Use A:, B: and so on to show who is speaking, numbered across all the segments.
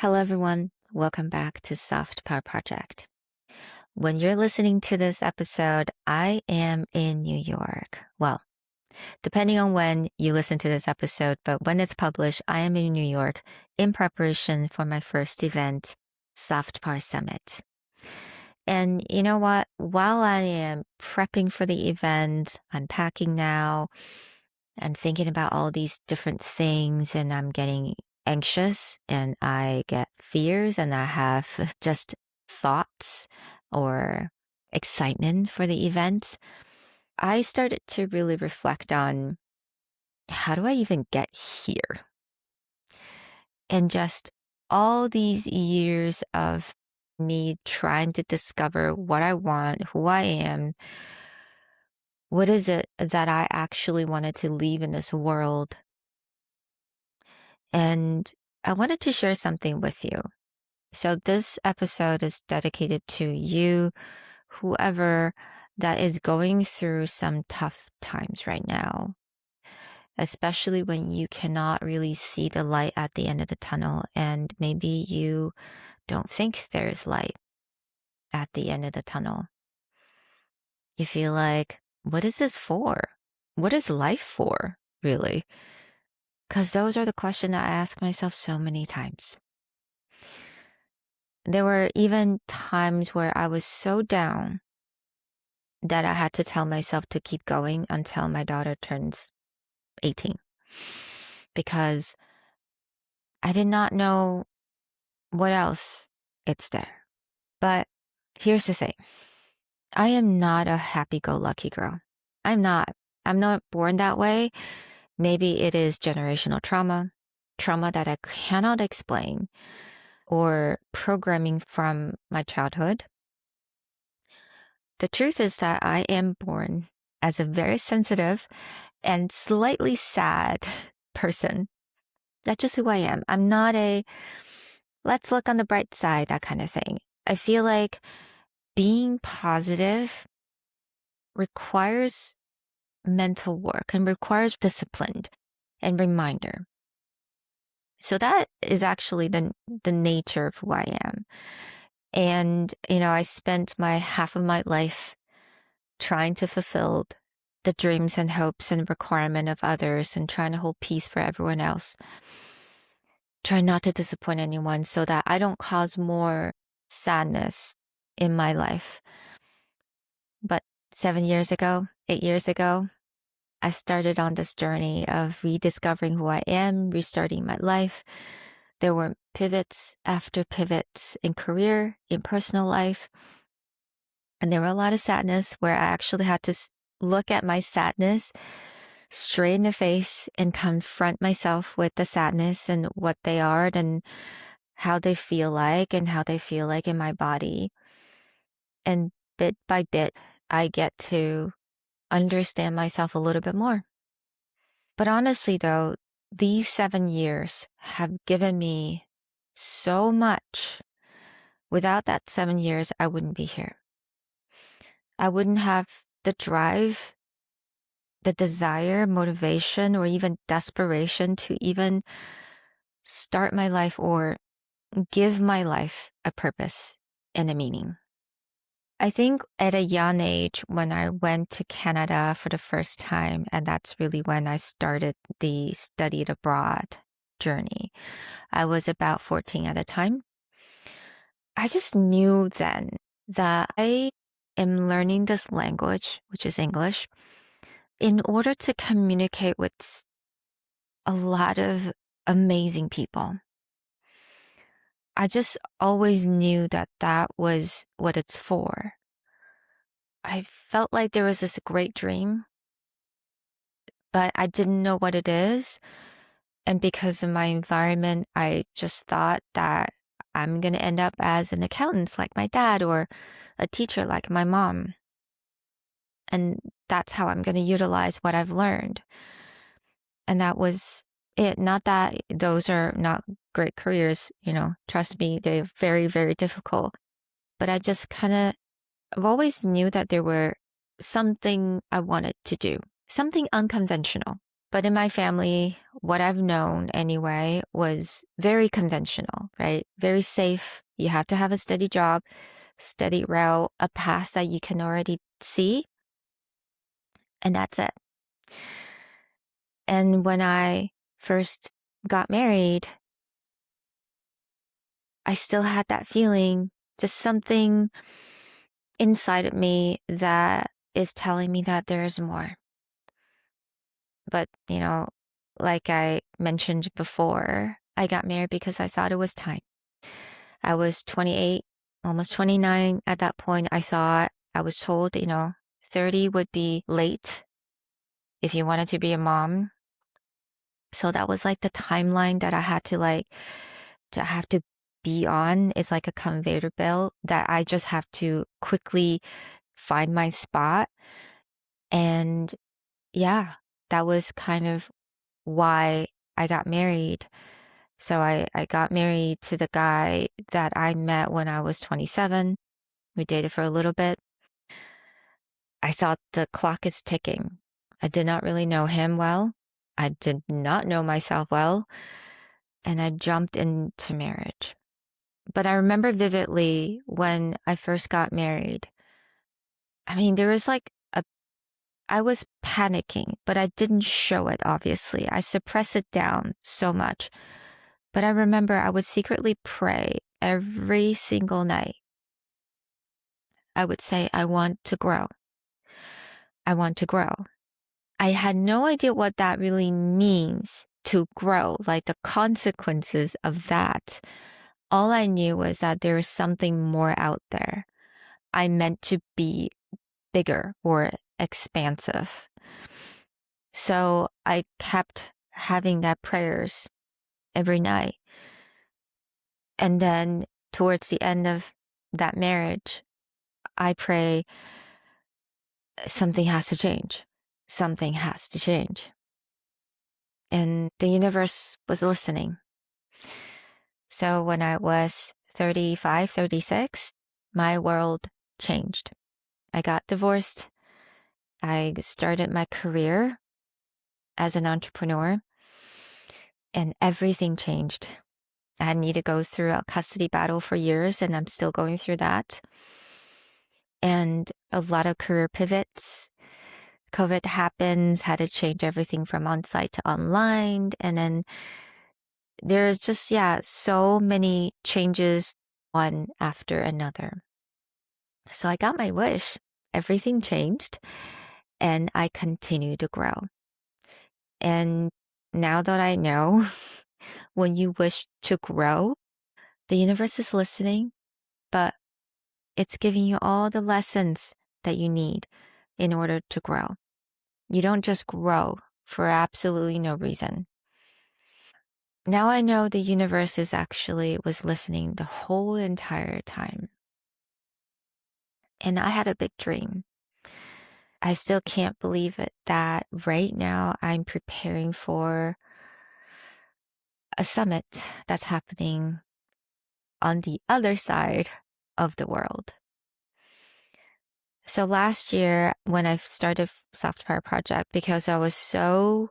A: Hello, everyone. Welcome back to Soft Power Project. When you're listening to this episode, I am in New York. Well, depending on when you listen to this episode, but when it's published, I am in New York in preparation for my first event, Soft Power Summit. And you know what? While I am prepping for the event, I'm packing now, I'm thinking about all these different things and I'm getting anxious and I get fears and I have just thoughts or excitement for the event. I started to really reflect on how do I even get here? And just all these years of me trying to discover what I want, who I am, what is it that I actually wanted to leave in this world. And I wanted to share something with you. So this episode is dedicated to you, whoever that is going through some tough times right now, especially when you cannot really see the light at the end of the tunnel. And maybe you don't think there's light at the end of the tunnel. You feel like, what is this for? What is life for, really? Because those are the questions I ask myself so many times. There were even times where I was so down that I had to tell myself to keep going until my daughter turns 18 because I did not know what else it's there. But here's the thing. I am not a happy-go-lucky girl. I'm not. I'm not born that way. Maybe it is generational trauma that I cannot explain, or programming from my childhood. The truth is that I am born as a very sensitive and slightly sad person. That's just who I am. I'm not a let's look on the bright side, that kind of thing. I feel like being positive requires mental work and requires discipline and reminder. So that is actually the nature of who I am. And, I spent my half of my life trying to fulfill the dreams and hopes and requirement of others and trying to hold peace for everyone else. Try not to disappoint anyone so that I don't cause more sadness in my life. But 7 years ago, 8 years ago, I started on this journey of rediscovering who I am, restarting my life. There were pivots after pivots in career, in personal life. And there were a lot of sadness where I actually had to look at my sadness straight in the face and confront myself with the sadness and what they are and how they feel like and how they feel like in my body. And bit by bit, I get to understand myself a little bit more. But honestly, though, these 7 years have given me so much. Without that 7 years, I wouldn't be here. I wouldn't have the drive, the desire, motivation, or even desperation to even start my life or give my life a purpose and a meaning. I think at a young age, when I went to Canada for the first time, and that's really when I started the studied abroad journey, I was about 14 at the time. I just knew then that I am learning this language, which is English, in order to communicate with a lot of amazing people. I just always knew that that was what it's for. I felt like there was this great dream, but I didn't know what it is. And because of my environment, I just thought that I'm going to end up as an accountant like my dad or a teacher like my mom. And that's how I'm going to utilize what I've learned. And that was it. Not that those are not great careers, trust me, they're very, very difficult. But I just I've always knew that there were something I wanted to do, something unconventional. But in my family, what I've known anyway was very conventional, right? Very safe. You have to have a steady job, steady route, a path that you can already see, and that's it. And when I first got married, I still had that feeling, just something inside of me that is telling me that there's more. But, like I mentioned before, I got married because I thought it was time. I was 28, almost 29 at that point. I was told, 30 would be late if you wanted to be a mom. So that was like the timeline that I had to have to be on. It's like a conveyor belt that I just have to quickly find my spot. And yeah, that was kind of why I got married. So I got married to the guy that I met when I was 27. We dated for a little bit. I thought the clock is ticking. I did not really know him well. I did not know myself well. And I jumped into marriage. But I remember vividly when I first got married. I mean, I was panicking, but I didn't show it, obviously. I suppressed it down so much. But I remember I would secretly pray every single night. I would say, I want to grow. I want to grow. I had no idea what that really means to grow, like the consequences of that. All I knew was that there is something more out there. I meant to be bigger or expansive. So I kept having that prayers every night. And then towards the end of that marriage, I pray something has to change. Something has to change. And the universe was listening. So when I was 35, 36, my world changed. I got divorced. I started my career as an entrepreneur, and everything changed. I had needed to go through a custody battle for years, and I'm still going through that. And a lot of career pivots. COVID happens, had to change everything from on-site to online. And then there's just, so many changes one after another. So I got my wish. Everything changed and I continue to grow. And now that I know when you wish to grow, the universe is listening, but it's giving you all the lessons that you need in order to grow. You don't just grow for absolutely no reason. Now I know the universe was listening the whole entire time. And I had a big dream. I still can't believe it that right now I'm preparing for a summit that's happening on the other side of the world. So last year when I started Soft Power Project, because I was so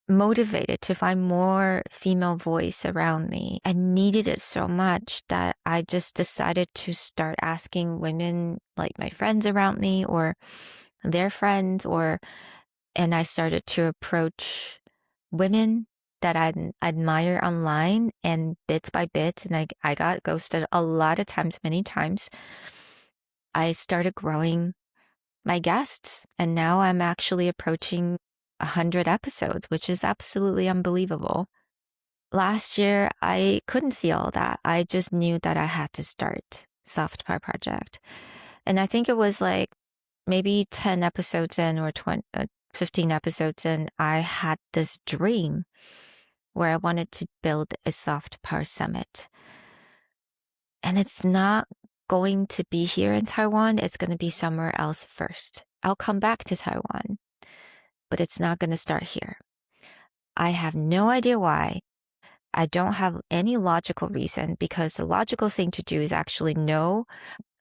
A: motivated to find more female voice around me. I needed it so much that I just decided to start asking women like my friends around me or their friends, and I started to approach women that I admire online, and bit by bit, and I got ghosted a lot of times, many times. I started growing my guests, and now I'm actually approaching 100 episodes, which is absolutely unbelievable. Last year, I couldn't see all that. I just knew that I had to start Soft Power Project. And I think it was like maybe 10 episodes in or 15 episodes in, I had this dream where I wanted to build a Soft Power Summit. And it's not going to be here in Taiwan. It's going to be somewhere else first. I'll come back to Taiwan, but it's not going to start here. I have no idea why. I don't have any logical reason, because the logical thing to do is actually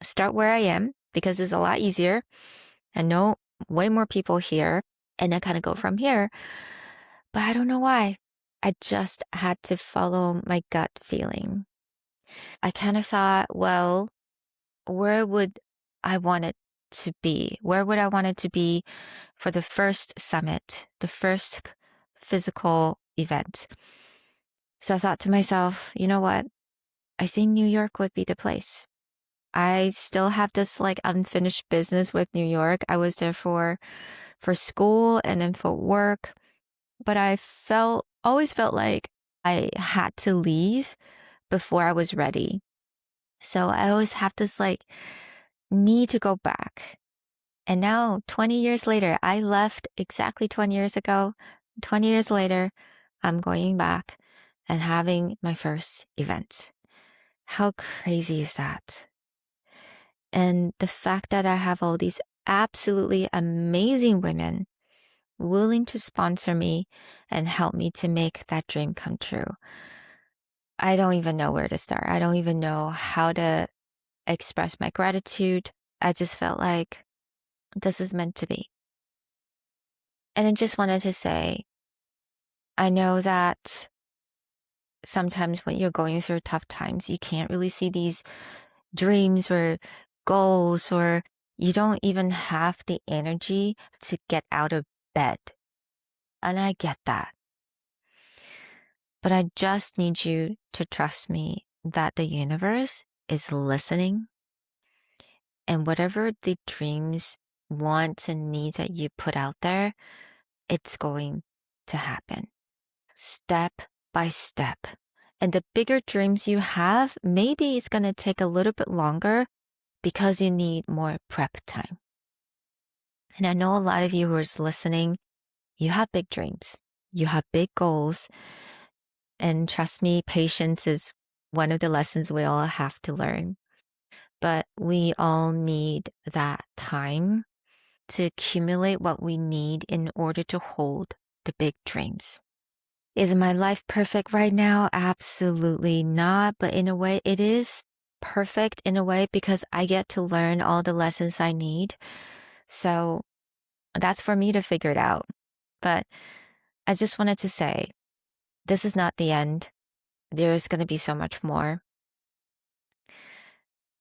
A: start where I am, because it's a lot easier. I know way more people here, and then kind of go from here. But I don't know why. I just had to follow my gut feeling. I kind of thought, well, where would I want it to be? Where would I want it to be for the first summit, the first physical event? So I thought to myself, you know what? I think New York would be the place. I still have this like unfinished business with New York. I was there for school and then for work, but always felt like I had to leave before I was ready. So I always have this like need to go back. And now 20 years later, I left exactly 20 years ago. 20 years later, I'm going back and having my first event. How crazy is that? And the fact that I have all these absolutely amazing women willing to sponsor me and help me to make that dream come true. I don't even know where to start. I don't even know how to express my gratitude. I just felt like this is meant to be. And I just wanted to say, I know that sometimes when you're going through tough times, you can't really see these dreams or goals, or you don't even have the energy to get out of bed. And I get that. But I just need you to trust me that the universe is listening, and whatever the dreams, wants, and needs that you put out there, it's going to happen step by step. And the bigger dreams you have, maybe it's going to take a little bit longer because you need more prep time. And I know a lot of you who are listening, you have big dreams, you have big goals. And trust me, patience is one of the lessons we all have to learn. But we all need that time to accumulate what we need in order to hold the big dreams. Is my life perfect right now? Absolutely not. But in a way, it is perfect in a way because I get to learn all the lessons I need. So that's for me to figure it out. But I just wanted to say, this is not the end. There's going to be so much more.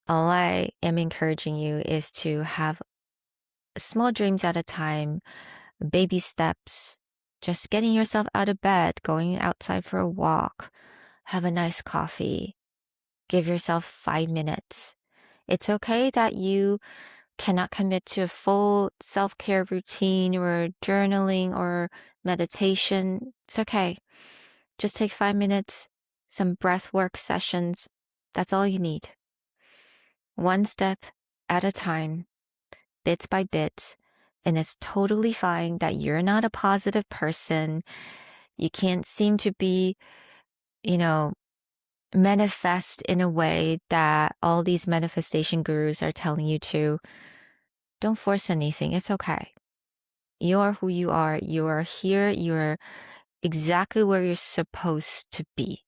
A: All I am encouraging you is to have small dreams at a time, baby steps, just getting yourself out of bed, going outside for a walk, have a nice coffee, give yourself 5 minutes. It's okay that you cannot commit to a full self-care routine or journaling or meditation. It's okay. Just take 5 minutes, some breath work sessions. That's all you need. One step at a time, bits by bits. And it's totally fine that you're not a positive person. You can't seem to be, manifest in a way that all these manifestation gurus are telling you to. Don't force anything. It's okay. You're who you are. You are here. You're exactly where you're supposed to be.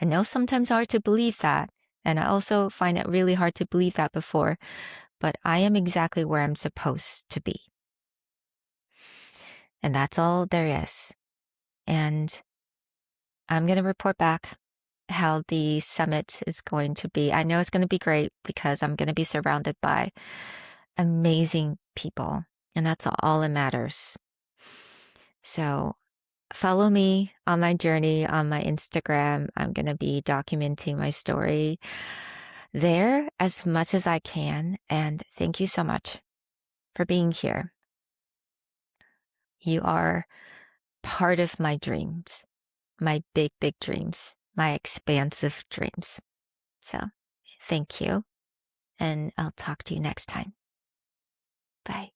A: I know sometimes it's hard to believe that. And I also find it really hard to believe that before, but I am exactly where I'm supposed to be. And that's all there is. And I'm going to report back how the summit is going to be. I know it's going to be great because I'm going to be surrounded by amazing people, and that's all that matters. So follow me on my journey on my Instagram. I'm going to be documenting my story there as much as I can. And thank you so much for being here. You are part of my dreams, my big, big dreams, my expansive dreams. So thank you. And I'll talk to you next time. Bye.